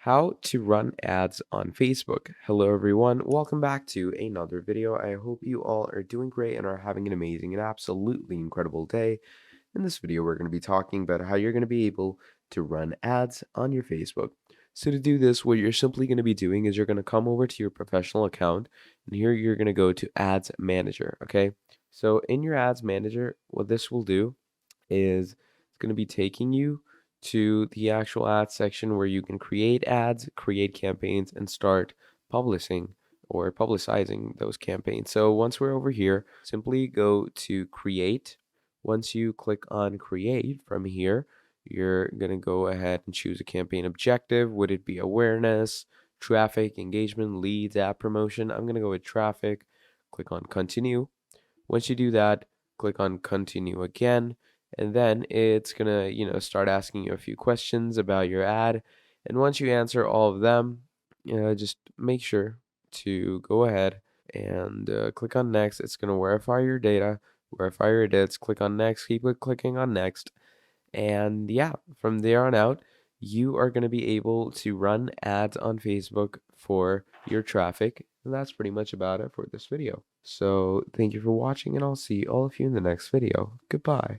How to run ads on Facebook. Hello everyone, welcome back to another video. I hope you all are doing great and are having an amazing and absolutely incredible day. In this video, we're going to be talking about how you're going to be able to run ads on your Facebook. So to do this, what you're simply going to be doing is you're going to come over to your professional account, and here you're going to go to Ads Manager, okay? So in your Ads Manager, what this will do is it's going to be taking you to the actual ads section where you can create ads, create campaigns, and start publishing or publicizing those campaigns. So once we're over here, simply go to create. Once you click on create from here, you're going to go ahead and choose a campaign objective. Would it be awareness, traffic, engagement, leads, app promotion? I'm going to go with traffic. Click on continue. Once you do that, click on continue again, and then it's gonna, start asking you a few questions about your ad. And once you answer all of them, just make sure to go ahead and click on next. It's gonna verify your data, verify your edits, click on next, keep clicking on next. And yeah, from there on out, you are going to be able to run ads on Facebook for your traffic. And that's pretty much about it for this video. So thank you for watching, and I'll see all of you in the next video. Goodbye.